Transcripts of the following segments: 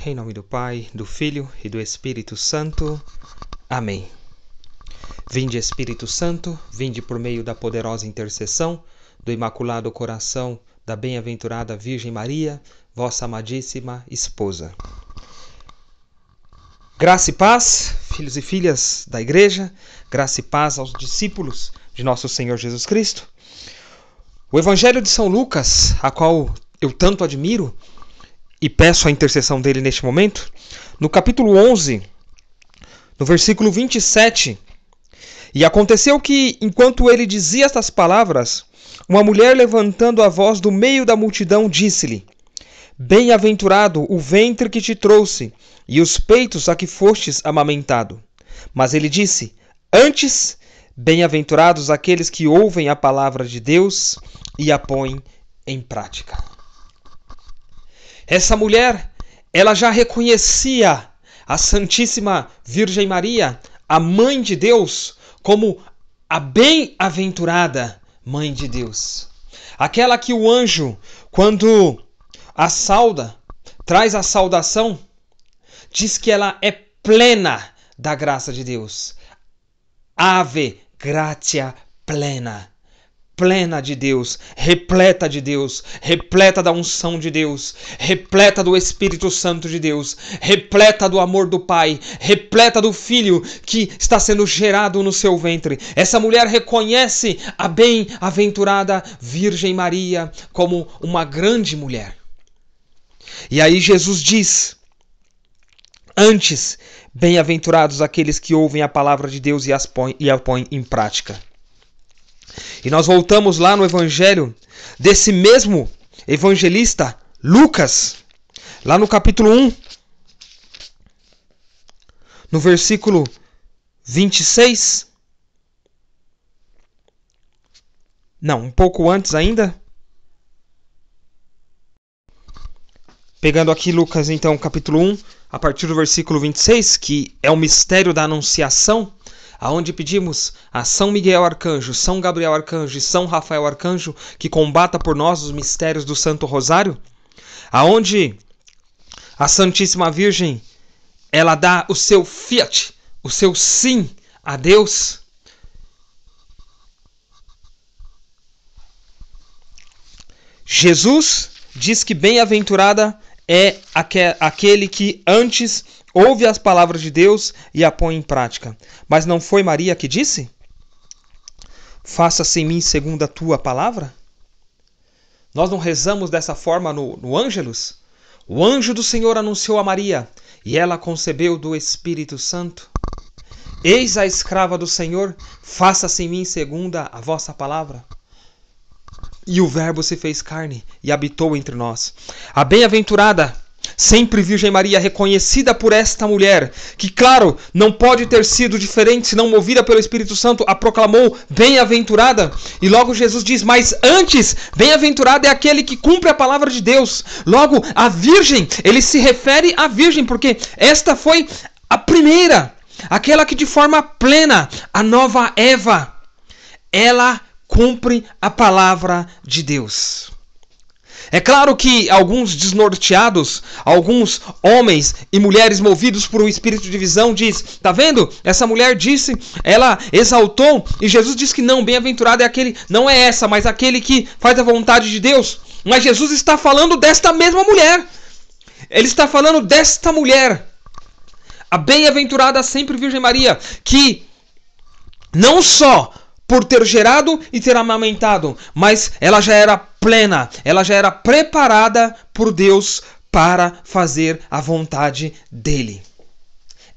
Em nome do Pai, do Filho e do Espírito Santo. Amém. Vinde, Espírito Santo, vinde por meio da poderosa intercessão do Imaculado Coração da Bem-aventurada Virgem Maria, vossa amadíssima esposa. Graça e paz, filhos e filhas da Igreja, graça e paz aos discípulos de nosso Senhor Jesus Cristo. O Evangelho de São Lucas, a qual eu tanto admiro e peço a intercessão dele neste momento, no capítulo 11, no versículo 27, e aconteceu que, enquanto ele dizia estas palavras, uma mulher levantando a voz do meio da multidão disse-lhe: Bem-aventurado o ventre que te trouxe e os peitos a que fostes amamentado. Mas ele disse: Antes, bem-aventurados aqueles que ouvem a palavra de Deus e a põem em prática. Essa mulher, ela já reconhecia a Santíssima Virgem Maria, a Mãe de Deus, como a bem-aventurada Mãe de Deus. Aquela que o anjo, quando a sauda, traz a saudação, diz que ela é plena da graça de Deus. Ave gratia plena. Plena de Deus, repleta da unção de Deus, repleta do Espírito Santo de Deus, repleta do amor do Pai, repleta do Filho que está sendo gerado no seu ventre. Essa mulher reconhece a bem-aventurada Virgem Maria como uma grande mulher. E aí Jesus diz: Antes, bem-aventurados aqueles que ouvem a palavra de Deus e a põem em prática. E nós voltamos lá no Evangelho desse mesmo evangelista, Lucas, lá no capítulo 1, no versículo 26. Não, um pouco antes ainda. Pegando aqui Lucas, então, capítulo 1, a partir do versículo 26, que é o mistério da Anunciação, aonde pedimos a São Miguel Arcanjo, São Gabriel Arcanjo e São Rafael Arcanjo que combata por nós os mistérios do Santo Rosário, aonde a Santíssima Virgem, ela dá o seu fiat, o seu sim a Deus. Jesus diz que bem-aventurada é aquele que antes ouve as palavras de Deus e a põe em prática. Mas não foi Maria que disse? Faça-se em mim segundo a tua palavra? Nós não rezamos dessa forma no Ângelus? O anjo do Senhor anunciou a Maria, e ela concebeu do Espírito Santo. Eis a escrava do Senhor, faça-se em mim segundo a vossa palavra. E o Verbo se fez carne e habitou entre nós. A bem-aventurada, sempre Virgem Maria, reconhecida por esta mulher, que, claro, não pode ter sido diferente, senão movida pelo Espírito Santo, a proclamou bem-aventurada. E logo Jesus diz: Mas antes, bem-aventurado é aquele que cumpre a palavra de Deus. Logo, a Virgem, ele se refere à Virgem, porque esta foi a primeira, aquela que de forma plena, a nova Eva, ela cumpre a palavra de Deus. É claro que alguns desnorteados, alguns homens e mulheres movidos por um espírito de visão diz: tá vendo? Essa mulher disse, ela exaltou, e Jesus diz que não, bem-aventurado é aquele, não é essa, mas aquele que faz a vontade de Deus. Mas Jesus está falando desta mesma mulher. Ele está falando desta mulher, a bem-aventurada sempre Virgem Maria, que não só por ter gerado e ter amamentado, mas ela já era plena, ela já era preparada por Deus para fazer a vontade dele.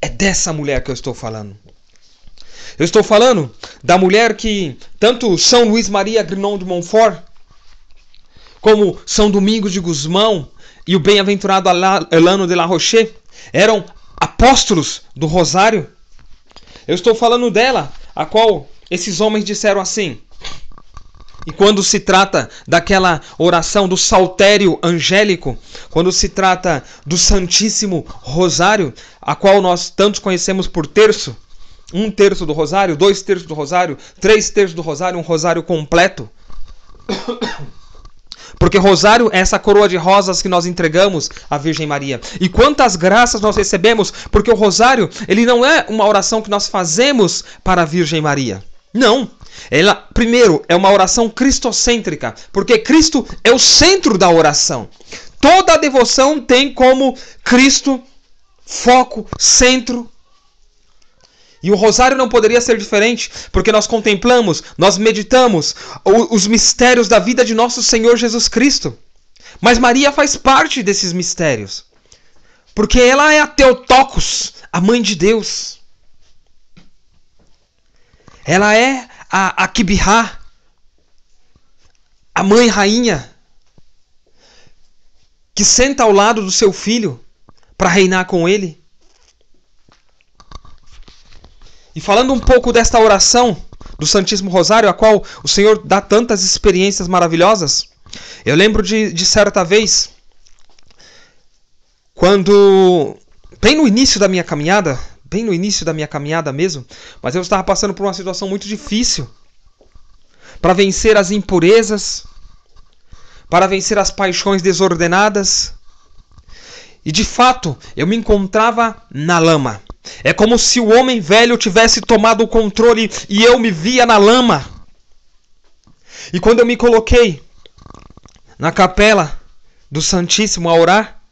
É dessa mulher que eu estou falando. Eu estou falando da mulher que tanto São Luís Maria Grignon de Montfort, como São Domingos de Gusmão e o bem-aventurado Elano de la Roche eram apóstolos do Rosário. Eu estou falando dela, a qual esses homens disseram assim. E quando se trata daquela oração do saltério angélico, quando se trata do Santíssimo Rosário, a qual nós tantos conhecemos por terço, 1/3 do Rosário, 2/3 do Rosário, 3/3 do Rosário, um Rosário completo. Porque rosário é essa coroa de rosas que nós entregamos à Virgem Maria. E quantas graças nós recebemos, porque o rosário, ele não é uma oração que nós fazemos para a Virgem Maria. Não. Ela, primeiro, é uma oração cristocêntrica, porque Cristo é o centro da oração. Toda a devoção tem como Cristo foco, centro. E o rosário não poderia ser diferente, porque nós contemplamos, nós meditamos os mistérios da vida de nosso Senhor Jesus Cristo. Mas Maria faz parte desses mistérios, porque ela é a Theotokos, a mãe de Deus. Ela é a Kibirá, a mãe rainha, que senta ao lado do seu filho para reinar com ele. E falando um pouco desta oração do Santíssimo Rosário, a qual o Senhor dá tantas experiências maravilhosas, eu lembro de certa vez, quando, bem no início da minha caminhada mesmo, mas eu estava passando por uma situação muito difícil, para vencer as impurezas, para vencer as paixões desordenadas, e de fato eu me encontrava na lama. É como se o homem velho tivesse tomado o controle e eu me via na lama. E quando eu me coloquei na capela do Santíssimo a orar,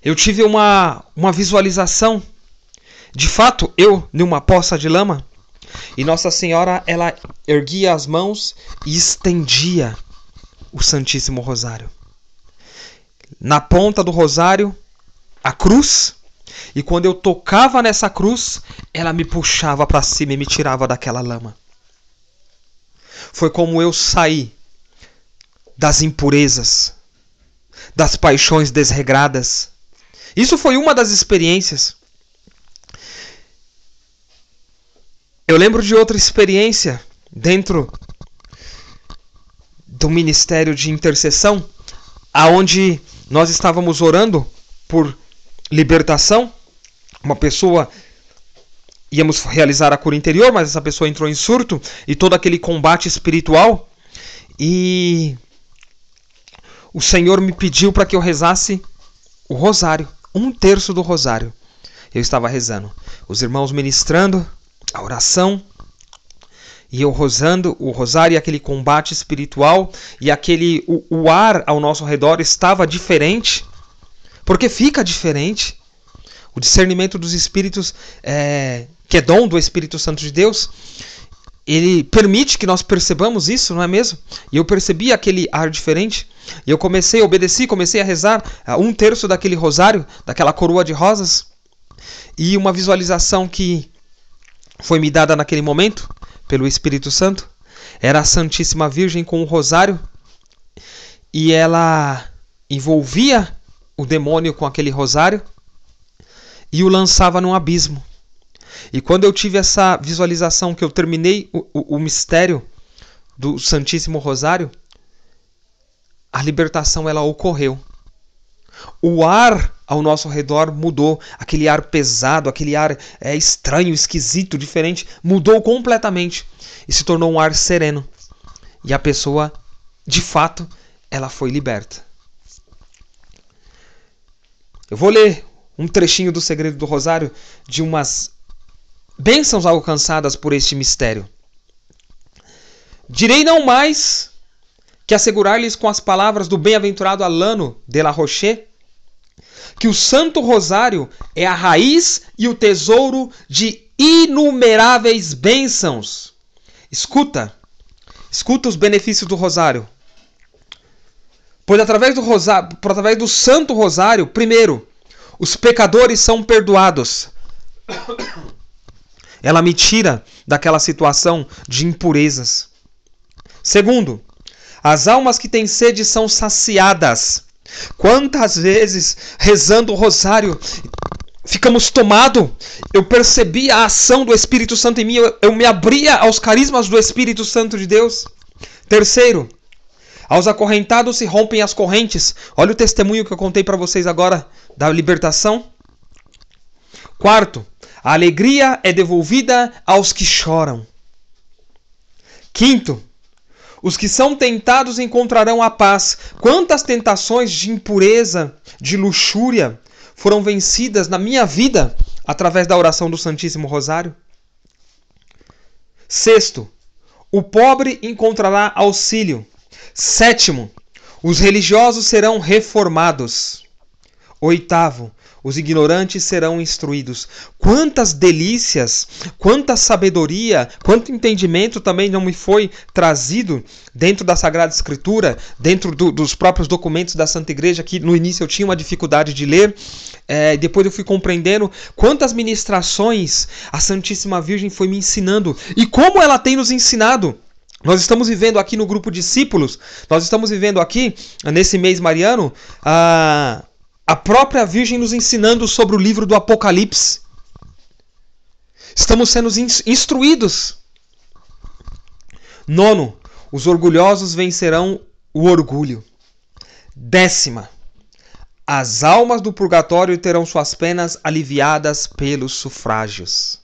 eu tive uma visualização. De fato, eu numa poça de lama, e Nossa Senhora, ela erguia as mãos e estendia o Santíssimo Rosário. Na ponta do rosário, a cruz. E quando eu tocava nessa cruz, ela me puxava para cima e me tirava daquela lama. Foi como eu saí das impurezas, das paixões desregradas. Isso foi uma das experiências. Eu lembro de outra experiência dentro do ministério de intercessão, aonde nós estávamos orando por libertação. Uma pessoa, íamos realizar a cura interior, mas essa pessoa entrou em surto e todo aquele combate espiritual, e o Senhor me pediu para que eu rezasse o rosário, 1/3 do rosário. Eu estava rezando, os irmãos ministrando a oração e eu rezando o rosário, e aquele combate espiritual, e o ar ao nosso redor estava diferente, porque fica diferente. O discernimento dos espíritos, que é dom do Espírito Santo de Deus, ele permite que nós percebamos isso, não é mesmo? E eu percebi aquele ar diferente, e eu comecei a rezar 1/3 daquele rosário, daquela coroa de rosas, e uma visualização que foi me dada naquele momento, pelo Espírito Santo, era a Santíssima Virgem com o rosário, e ela envolvia o demônio com aquele rosário, e o lançava num abismo. E quando eu tive essa visualização, que eu terminei o mistério do Santíssimo Rosário, a libertação ela ocorreu. O ar ao nosso redor mudou, aquele ar pesado, aquele ar estranho, esquisito, diferente, mudou completamente e se tornou um ar sereno. E a pessoa, de fato, ela foi liberta. Eu vou ler um trechinho do Segredo do Rosário, de umas bênçãos alcançadas por este mistério. Direi não mais que assegurar-lhes com as palavras do bem-aventurado Alano de la Roche que o Santo Rosário é a raiz e o tesouro de inumeráveis bênçãos. Escuta os benefícios do Rosário. Pois através do Santo Rosário, primeiro, os pecadores são perdoados. Ela me tira daquela situação de impurezas. Segundo, as almas que têm sede são saciadas. Quantas vezes, rezando o rosário, ficamos tomados? Eu percebi a ação do Espírito Santo em mim, eu me abria aos carismas do Espírito Santo de Deus. Terceiro, aos acorrentados se rompem as correntes. Olha o testemunho que eu contei para vocês agora da libertação. Quarto, a alegria é devolvida aos que choram. Quinto, Os que são tentados encontrarão a paz. Quantas tentações de impureza, de luxúria foram vencidas na minha vida através da oração do Santíssimo Rosário? Sexto, o pobre encontrará auxílio. Sétimo, os religiosos serão reformados. Oitavo, os ignorantes serão instruídos. Quantas delícias, quanta sabedoria, quanto entendimento também não me foi trazido dentro da Sagrada Escritura, dentro dos próprios documentos da Santa Igreja, que no início eu tinha uma dificuldade de ler, depois eu fui compreendendo quantas ministrações a Santíssima Virgem foi me ensinando e como ela tem nos ensinado. Nós estamos vivendo aqui no grupo Discípulos, nós estamos vivendo aqui, nesse mês mariano, a própria Virgem nos ensinando sobre o livro do Apocalipse. Estamos sendo instruídos. Nono, os orgulhosos vencerão o orgulho. Décima, as almas do purgatório terão suas penas aliviadas pelos sufrágios.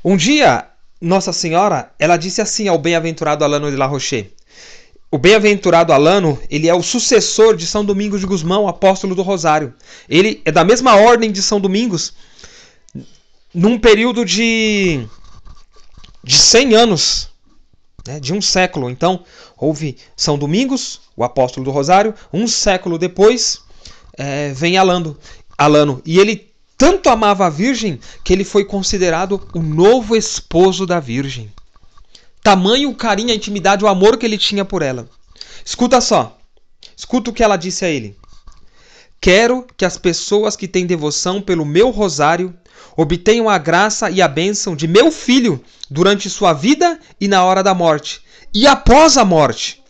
Um dia, Nossa Senhora, ela disse assim ao bem-aventurado Alano de La Roche. O bem-aventurado Alano, ele é o sucessor de São Domingos de Gusmão, apóstolo do Rosário. Ele é da mesma ordem de São Domingos, num período de 100 anos, né, de um século. Então, houve São Domingos, o apóstolo do Rosário, um século depois vem Alano. E ele tanto amava a Virgem que ele foi considerado o novo esposo da Virgem. Tamanho o carinho, a intimidade, o amor que ele tinha por ela. Escuta só. Escuta o que ela disse a ele. Quero que as pessoas que têm devoção pelo meu rosário obtenham a graça e a bênção de meu filho durante sua vida e na hora da morte. E após a morte.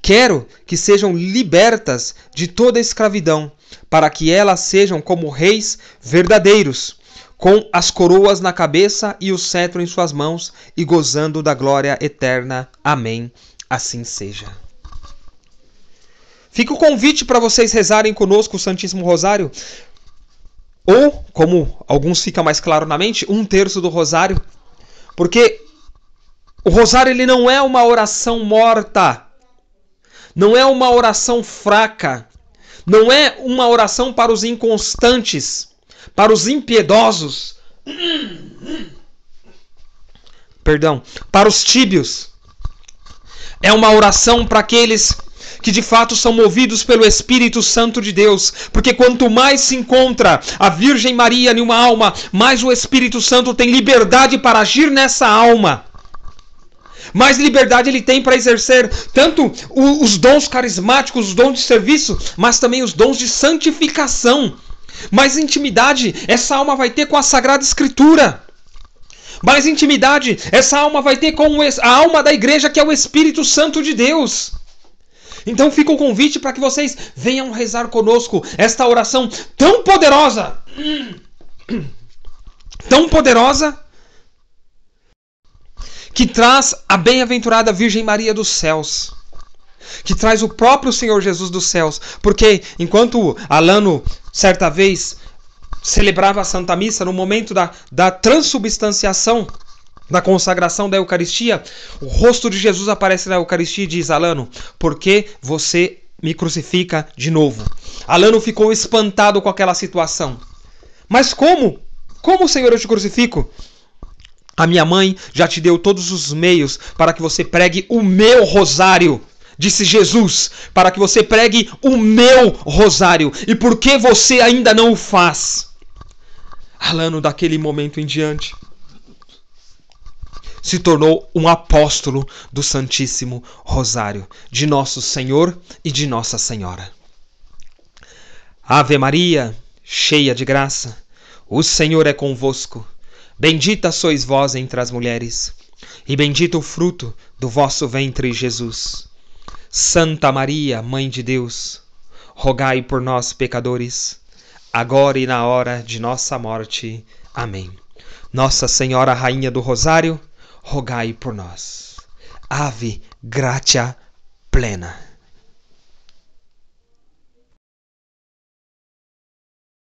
Quero que sejam libertas de toda a escravidão, para que elas sejam como reis verdadeiros, com as coroas na cabeça e o cetro em suas mãos, e gozando da glória eterna. Amém. Assim seja. Fica o convite para vocês rezarem conosco o Santíssimo Rosário, ou, como alguns fica mais claro na mente, 1/3 do Rosário, porque o Rosário ele não é uma oração morta, não é uma oração fraca, não é uma oração para os inconstantes, para os impiedosos, para os tíbios. É uma oração para aqueles que de fato são movidos pelo Espírito Santo de Deus, porque quanto mais se encontra a Virgem Maria em uma alma, mais o Espírito Santo tem liberdade para agir nessa alma. Mais liberdade ele tem para exercer tanto os dons carismáticos, os dons de serviço, mas também os dons de santificação. Mais intimidade essa alma vai ter com a Sagrada Escritura. Mais intimidade essa alma vai ter com a alma da igreja, que é o Espírito Santo de Deus. Então fica o convite para que vocês venham rezar conosco esta oração tão poderosa, que traz a bem-aventurada Virgem Maria dos céus, que traz o próprio Senhor Jesus dos céus. Porque enquanto Alano, certa vez, celebrava a Santa Missa, no momento da transubstanciação, da consagração da Eucaristia, o rosto de Jesus aparece na Eucaristia e diz: Alano, por que você me crucifica de novo? Alano ficou espantado com aquela situação. Mas como? Como, Senhor, eu te crucifico? A minha mãe já te deu todos os meios para que você pregue o meu rosário, disse Jesus, para que você pregue o meu rosário. E por que você ainda não o faz? Alano, daquele momento em diante, se tornou um apóstolo do Santíssimo Rosário, de Nosso Senhor e de Nossa Senhora. Ave Maria, cheia de graça, o Senhor é convosco. Bendita sois vós entre as mulheres, e bendito o fruto do vosso ventre, Jesus. Santa Maria, Mãe de Deus, rogai por nós, pecadores, agora e na hora de nossa morte. Amém. Nossa Senhora, Rainha do Rosário, rogai por nós. Ave gratia plena.